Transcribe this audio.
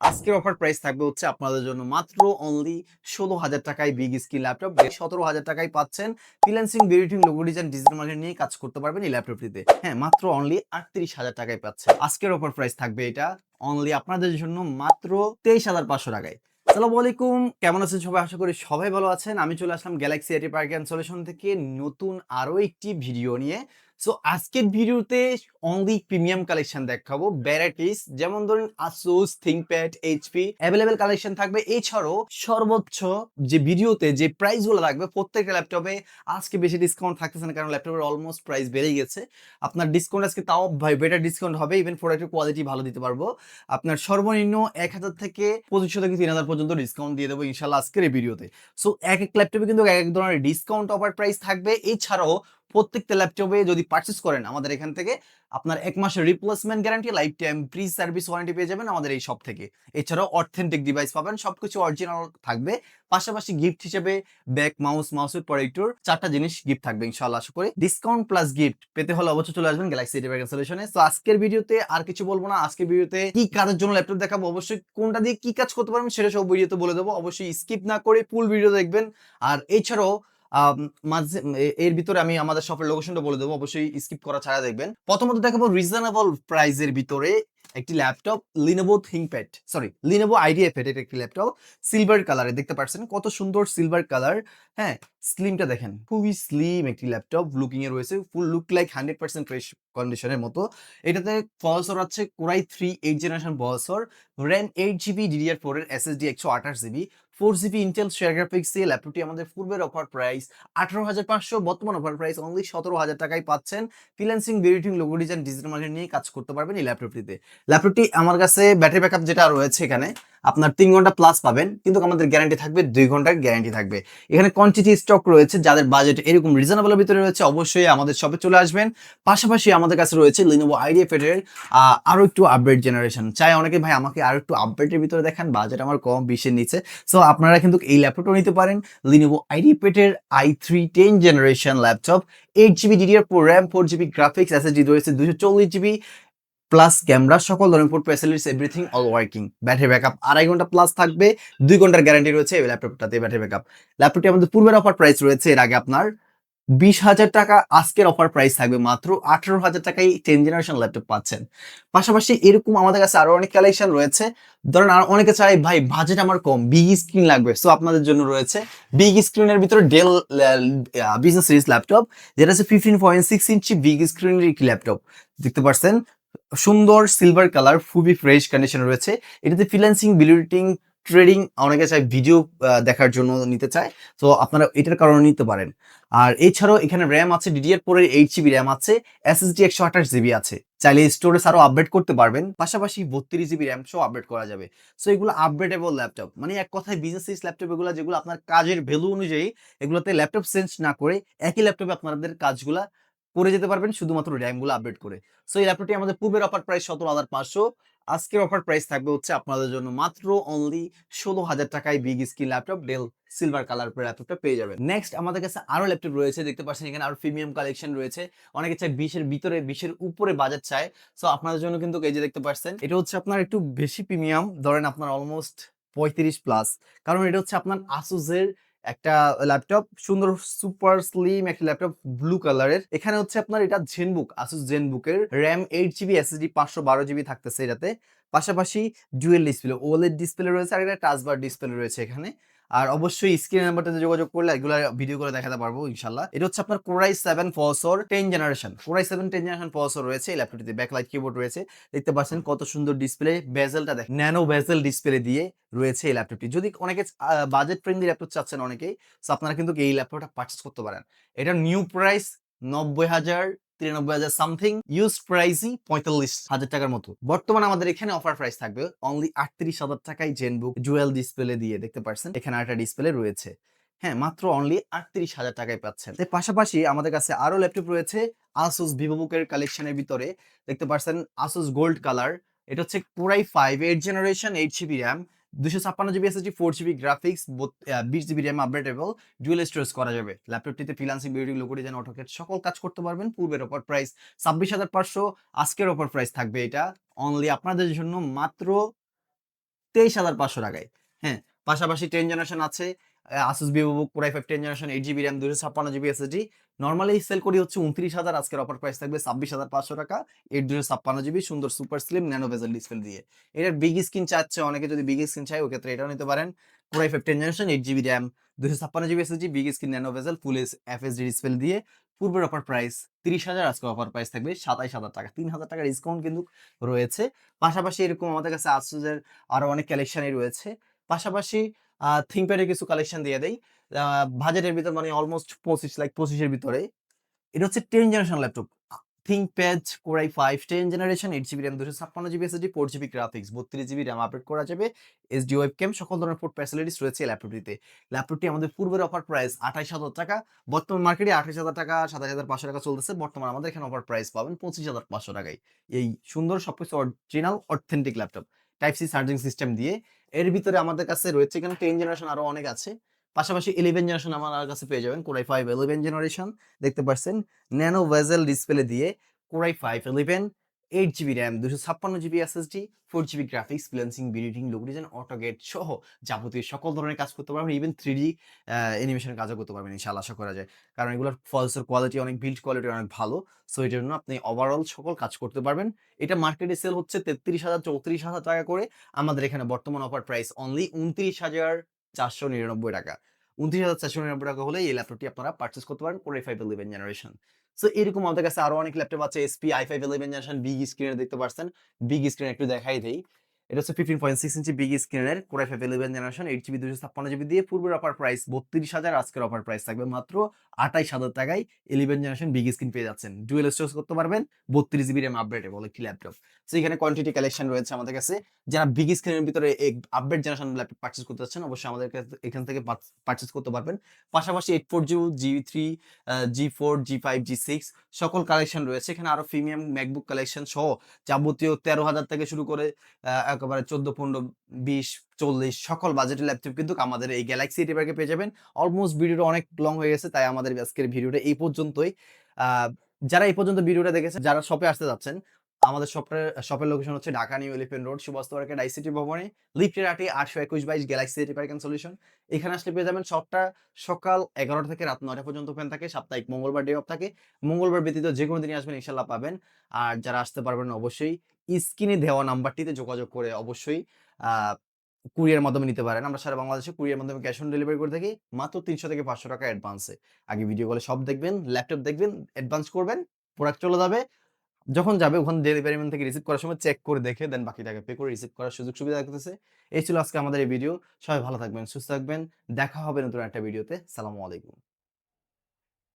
আজকের offer price থাকবে হচ্ছে আপনাদের জন্য মাত্র অনলি ১৬,০০০ টাকায় বিগ স্ক্রিন ল্যাপটপ। ১৭,০০০ টাকায় পাচ্ছেন freelancing, editing, logo design, digital marketing নিয়ে কাজ করতে পারবেন এই ল্যাপটপটিতে। হ্যাঁ, মাত্র অনলি ৩৮,০০০ টাকায় পাচ্ছেন। আজকের অফার প্রাইস থাকবে এটা অনলি আপনাদের জন্য মাত্র ২৩,৫০০ টাকায়। আসসালামু আলাইকুম, কেমন আছেন সবাই? আশা করি সবাই ভালো আছেন। আমি চলে আসলাম galaxy IT park and solution থেকে নতুন আরো একটি ভিডিও নিয়ে। সো আজকের ভিডিওতে অনলি প্রিমিয়াম কালেকশন দেখাবো, ভ্যারাইটিস, যেমন ধরুন Asus, ThinkPad, HP available collection থাকবে। এছাড়াও সর্বোচ্চ যে ভিডিওতে যে প্রাইস গুলো থাকবে প্রত্যেকটা ল্যাপটপে আজকে বেশি ডিসকাউন্ট থাকতেছে না, কারণ ল্যাপটপের অলমোস্ট প্রাইস বেড়ে গেছে। আপনার ডিসকাউন্ট আজকে তাও ভাই বেটার ডিসকাউন্ট হবে, ইভেন প্রোডাক্টের কোয়ালিটি ভালো দিতে পারবো। আপনার সর্বনিম্ন ১,০০০ থেকে ২৫০০ থেকে ৩,০০০ পর্যন্ত ডিসকাউন্ট দিয়ে দেবো ইনশাল্লাহ আজকের এই ভিডিওতে। সো এক এক ল্যাপটপে কিন্তু এক এক ধরনের ডিসকাউন্ট অফার প্রাইস থাকবে। এছাড়াও প্রত্যেকটা ল্যাপটপে যদি পারচেস করেন আমাদের এখান থেকে, আপনার ১ মাসের replacement guarantee, life time free service warranty পেয়ে যাবেন আমাদের এই শপ থেকে। এছাড়াও অথেন্টিক ডিভাইস পাবেন, সবকিছু অরিজিনাল থাকবে। পাশাপাশি গিফট হিসেবে ব্যাক, মাউসের প্রোটেক্টর, 4টা জিনিস গিফট থাকবে ইনশাআল্লাহ। আশা করি ডিসকাউন্ট প্লাস গিফট পেতে হলে অবশ্যই চলে আসবেন গ্যালাক্সি এডিভাইস সলিউশনে। তো আজকের ভিডিওতে আর কিছু বলবো না। আজকের ভিডিওতে কি কাজের জন্য ল্যাপটপ দেখাবো, অবশ্যই কোনটা দিয়ে কি কাজ করতে পারবেন সেটা সব ভিডিওতে বলে দেবো। অবশ্যই স্কিপ না করে ফুল ভিডিও দেখবেন। আর এছাড়াও মাঝে এর ভিতরে আমি আমাদের শপের লোকেশনটা বলে দেবো, অবশ্যই স্কিপ করা ছাড়া দেখবেন। প্রথমত দেখাবো রিজনেবল প্রাইসের ভিতরে একটি laptop, Lenovo ThinkPad, sorry Lenovo আইডিয়াপ্যাড। এটা একটি ল্যাপটপ সিলভার কালারে, দেখতে পাচ্ছেন কত সুন্দর সিলভার কালার। হ্যাঁ, স্লিমটা দেখেন, খুবই স্লিম একটি ল্যাপটপ লুকিং এ রয়েছে, ফুল লুক লাইক 100% ফ্রেশ কন্ডিশনের মতো। এটাতে প্রসেসর আছে core i 3 8 generation processor, RAM 8 GB, DDR4 এর SSD 128 GB, 4 GB Intel share graphics দিয়ে ল্যাপটপটি আমাদের পূর্বের অফার প্রাইস 18,৫০০, বর্তমান অফার প্রাইস অনলি 17,০০০ টাকায় পাচ্ছেন। Freelancing, editing, logo design, digital marketing নিয়ে কাজ করতে পারবেন এই ল্যাপটপটিতে। ল্যাপটপটি আমার কাছে ব্যাটারি ব্যাকআপ যেটা রয়েছে এখানে আপনার 3 ঘন্টা প্লাস পাবেন, কিন্তু আমাদের গ্যারান্টি থাকবে 2 ঘন্টার গ্যারান্টি থাকবে। এখানে কোয়ান্টিটি স্টক রয়েছে, যাদের বাজেট এরকম রিজনেবল এর ভিতরে রয়েছে অবশ্যই আমাদের শপে চলে আসবেন। পাশাপাশি আমাদের কাছে রয়েছে লিনোভো আইডিয়াপ্যাড এর আরো একটু আপডেট জেনারেশন। চাই অনেকে ভাই আমাকে আরো একটু আপডেটের ভিতরে দেখান, বাজেট আমার কম 20 এর নিচে। সো আপনারা কিন্তু এই ল্যাপটপটাও নিতে পারেন। লিনোভো আইডিয়াপ্যাড এর i3 10 generation laptop, 8 GB DDR4 RAM, 4 GB graphics, SSD রয়েছে 240 জিবি, প্লাস ক্যামেরা, সকল ধরনের input facilities everything all working. Battery backup 2.5 ঘন্টা প্লাস থাকবে, 2 ঘন্টার গ্যারান্টি রয়েছে এই ল্যাপটপটাতে ব্যাটারি ব্যাকআপ। ল্যাপটপটি আমাদের পূর্বের অফার প্রাইস রয়েছে এর আগে আপনার 20,০০০ টাকা, আজকের অফার প্রাইস থাকবে মাত্র 18,০০০ টাকায় 10 জেনারেশন ল্যাপটপ পাচ্ছেন। পাশাপাশি এরকম আমাদের কাছে আরো অনেক কালেকশন রয়েছে। ধরেন আর অনেকে চায় ভাই বাজেট আমার কম, বিগ স্ক্রিন লাগবে, সো আপনাদের জন্য রয়েছে বিগ স্ক্রিনের ভিতরে ডেল বিজনেস সিরিজ ল্যাপটপ, যেটা হচ্ছে 15.6 ইঞ্চি বিগ স্ক্রিনের একটি ল্যাপটপ। দেখতে পাচ্ছেন সুন্দর সিলভার কালার, খুবই ফ্রেশ কন্ডিশন রয়েছে। এটাতে ফ্রিল্যান্সিং, বিল্ডিং, ট্রেডিং, অনেকে চায় ভিডিও দেখার জন্য নিতে চায়, তো আপনারা এটার কারণে নিতে পারেন। আর এছাড়াও এখানে র্যাম আছে DDR4 এর 8 জিবি র্যাম আছে, এসএসডি 128 জিবি আছে। চাইলে স্টোরেজ আরো আপডেট করতে পারবেন, পাশাপাশি 32 জিবি র্যাম সহ আপডেট করা যাবে। সো এগুলো আপডেটেবল ল্যাপটপ, মানে এক কথায় বিজনেস সিরিজ ল্যাপটপ এগুলো, যেগুলো আপনার কাজের ভ্যালু অনুযায়ী এগুলোতে ল্যাপটপ চেঞ্জ না করে একই ল্যাপটপে আপনাদের কাজগুলা করে যেতে পারবেন, শুধুমাত্র র্যাম গুলো আপডেট করে। সো এই ল্যাপটপটি আমাদের পূর্বের অফার প্রাইস 17,৫০০, আজকের অফার প্রাইস থাকবে হচ্ছে আপনাদের জন্য মাত্র অনলি 16,০০০ টাকায় big screen laptop del silver colour ল্যাপটপটা পেয়ে যাবেন। নেক্সট আমাদের কাছে আরো ল্যাপটপ রয়েছে, দেখতে পাচ্ছেন এখানে আরো প্রিমিয়াম কালেকশন রয়েছে। অনেকে চায় 20 এর ভিতরে, 20 এর উপরে বাজেট চায়, সো আপনাদের জন্য কিন্তু এই যে দেখতে পাচ্ছেন এটা হচ্ছে আপনার একটু বেশি প্রিমিয়াম, ধরেন আপনার অলমোস্ট 35 প্লাস, কারণ এটা হচ্ছে আপনার আসুসের একটা ল্যাপটপ, সুন্দর সুপার স্লিম একটা ল্যাপটপ ব্লু কালারের। এখানে হচ্ছে আপনার এটা জেনবুক, আসুস জেনবুকের র্যাম 8 জিবি, এসএসডি 512 জিবি থাকতেছে এটাতে। পাশাপাশি ডুয়েল ডিসপ্লে, ওএলইডি ডিসপ্লে রয়েছে, আর একটা টাচ বার ডিসপ্লে রয়েছে এখানে। আর অবশ্যই স্ক্রিন নাম্বারটাতে যোগাযোগ করলে এগুলো ভিডিও করে দেখাতে পারবো ইনশাল্লাহ। এটা হচ্ছে আপনার core i 7 processor 10 generation, core i 7 10 generation processor রয়েছে এই ল্যাপটপটিতে। ব্যাকলাইট কিবোর্ড রয়েছে, দেখতে পাচ্ছেন কত সুন্দর ডিসপ্লে, বেজেলটা দেখেন ন্যানো বেজেল ডিসপ্লে দিয়ে রয়েছে এই ল্যাপটপটি। যদি অনেকে বাজেট ফ্রেন্ডলি ল্যাপটপ চাচ্ছেন অনেকেই, সো আপনারা কিন্তু এই ল্যাপটপটা পারচেজ করতে পারেন। এটার নিউ প্রাইস 90,০০০, 93,০০০ সামথিং, ইউজ প্রাইসই 45,০০০ টাকার মতো। বর্তমানে আমাদের এখানে অফার প্রাইস থাকবে অনলি 38,০০০ টাকায় জেনবুক জুয়েল ডিসপ্লে দিয়ে, দেখতে পাচ্ছেন এখানে একটা ডিসপ্লে রয়েছে। হ্যাঁ, মাত্র অনলি 38,০০০ টাকায় পাচ্ছেন। এর পাশাপাশি আমাদের কাছে আরো ল্যাপটপ রয়েছে আসুস ভিভোবুকের কালেকশনের ভিতরে, দেখতে পাচ্ছেন আসুস গোল্ড কালার। এটা হচ্ছে core i 5 8 generation, 8 GB RAM, 256 GB SSD, 4 GB graphics, 20 GB RAM updatable, dual storage করা যাবে। ল্যাপটপটিতে freelancing, building, logo design, AutoCAD সকল কাজ করতে পারবেন। পূর্বের অফার প্রাইস 26,৫০০, আজকের অফার প্রাইস থাকবে এটা অনলি আপনাদের জন্য মাত্র 23,500 টাকায়। হ্যাঁ, পাশাপাশি 10 জেনারেশন আছে। Asus VivoBook Core i5 10 generation 8GB RAM 256GB SSD normally sell করি হচ্ছে 29,000, আজকের অফার প্রাইস থাকবে 26,500 টাকা। 8 256GB সুন্দর super slim nano bezel display দিয়ে। এটার বিগ স্ক্রিন চাচ্ছে অনেকে, যদি বিগ স্ক্রিন চায় ওই ক্ষেত্রে এটাও নিতে পারেন। Core i5 10 generation 8GB RAM 256GB SSD big screen nano bezel full FHD display দিয়ে। পূর্বের অফার প্রাইস 30,000, আজকে অফার প্রাইস থাকবে 27,000 টাকা। 3,000 টাকা ডিসকাউন্ট কিন্তু রয়েছে। পাশাপাশি এরকম আমাদের কাছে Asus এর আরো অনেক কালেকশনই রয়েছে। পাশাপাশি ThinkPad এর কিছু কালেকশন দিয়ে দেই। বাজেটের ভিতর মানে অলমোস্ট 25 এর ভিতরে। এটা হচ্ছে 10 generation laptop. ThinkPad Core i5 10 generation 8GB RAM 256GB SSD 4GB graphics 32GB RAM update করা যাবে। SD ওয়েবক্যাম সকল ধরনের পোর্ট ফ্যাসিলিটিস রয়েছে এই ল্যাপটপটিতে। ল্যাপটপটি আমাদের পূর্বের অফার প্রাইস 28,000 টাকা। বর্তমান মার্কেটে 28,000 টাকা 27,500 টাকা চলতেছে। বর্তমানে আমাদের এখানে অফার প্রাইস পাবেন 25,500 টাকায়। এই সুন্দর সবকিছু original authentic laptop. Type C charging system দিয়ে। এর ভিতরে আমাদের কাছে রয়েছে এখানে 10 জেনারেশন আরো অনেক আছে। পাশাপাশি 11 জেনারেশন আমার কাছে পেয়ে যাবেন। Core i5 11 জেনারেশন দেখতে পাচ্ছেন ন্যানো বেজেল ডিসপ্লে দিয়ে। Core i5 11 8GB RAM 256GB SSD 4GB graphics balancing building logo design auto gate সহ যাবতীয় সকল ধরনের কাজ করতে পারবেন। ইভেন 3D অ্যানিমেশন কাজও করতে পারবেন ইনশাআল্লাহ, আশা করা যায়। কারণ এগুলোর ফলসের কোয়ালিটি অনেক, বিল্ড কোয়ালিটি অনেক ভালো। সো এটার জন্য আপনি ওভারঅল সকল কাজ করতে পারবেন। এটা মার্কেটে সেল হচ্ছে 33,000 34,000 টাকা করে। আমাদের এখানে বর্তমান অফার প্রাইস অনলি 29,499 টাকা। 29,499 টাকা হলে এই ল্যাপটপটি আপনারা পারচেজ করতে পারেন Core i5 11 জেনারেশন। সো এরকম আমাদের কাছে আরো অনেক ল্যাপটপ আছে। SP i5 11 জেনারেশন বিগ স্ক্রিনে দেখতে পাচ্ছেন। বিগ স্ক্রিন একটু দেখাই দেই। এটা হচ্ছে 15.6 ইঞ্চি বিগ স্ক্রিনের Core i5 11 generation 8GB 256GB দিয়ে। পূর্বের অফার প্রাইস 32,000, আজকের অফার প্রাইস থাকবে মাত্র 28,000 টাকায় 11 জেনারেশন বিগ স্ক্রিন পেয়ে যাচ্ছেন। ডুয়াল স্টোরেজ করতে পারবেন 32GB RAM আপডেটেবল একটি ল্যাপটপ। সো এখানে কোয়ান্টিটি কালেকশন রয়েছে আমাদের কাছে। যারা বিগ স্ক্রিনের ভিতরে আপডেট জেনারেশন ল্যাপটপ পারচেজ করতে চাচ্ছেন অবশ্যই আমাদের এখান থেকে পারচেজ করতে পারবেন। পাশাপাশি 840 G3 G4 G5 G6 সকল কালেকশন রয়েছে। এখানে আরো প্রিমিয়াম ম্যাকবুক কালেকশন সহ যাবতীয় 13,000 থেকে শুরু করে একেবারে 14, 15, 20, 40 সকল বাজেটের ল্যাপটপ কিন্তু আমাদের এই গ্যালাক্সি এটিপার্কে পেয়ে যাবেন। অলমোস্ট ভিডিওটা অনেক লং হয়ে গেছে, তাই আমাদের আজকের ভিডিওটা এই পর্যন্তই। আহ, যারা এই পর্যন্ত ভিডিওটা দেখেছেন, যারা শপে আসতে যাচ্ছেন, আমাদের শপের লোকেশন হচ্ছে Dhaka New Elephant Road Subhash Market ICT ভবনে লিফটের 82122 গ্যালাক্সি এটিপার্ক এন্ড সলিউশন। এখানে আসলে পেয়ে যাবেন শপটা সকাল 11টা থেকে রাত 9টা পর্যন্ত ওপেন থাকে। সাপ্তাহিক মঙ্গলবার ডে অফ থাকে। মঙ্গলবার ব্যতীত যে কোনো দিনই আসবেন ইনশাল্লাহ পাবেন। আর যারা আসতে পারবেন না অবশ্যই স্ক্রিনে দেওয়া নাম্বারটিতে যোগাযোগ করে অবশ্যই কুরিয়ার মাধ্যমে নিতে পারেন। আমরা সারা বাংলাদেশে কুরিয়ার মাধ্যমে ক্যাশ অন ডেলিভারি করে থাকি মাত্র 300 থেকে 500 টাকা অ্যাডভান্সে। আগে ভিডিও কলে সব দেখবেন, ল্যাপটপ দেখবেন, অ্যাডভান্স করবেন, প্রোডাক্ট চলে যাবে। যখন যাবে ওখানে ডেলিভারি ম্যান থেকে রিসিভ করার সময় চেক করে দেখে দেন বাকি টাকা পে করে রিসিভ করার সুযোগ সুবিধা থাকতেছে। এই ছিল আজকে আমাদের এই ভিডিও। সবাই ভালো থাকবেন, সুস্থ থাকবেন। দেখা হবে নতুন একটা ভিডিওতে। সালামু আলাইকুম।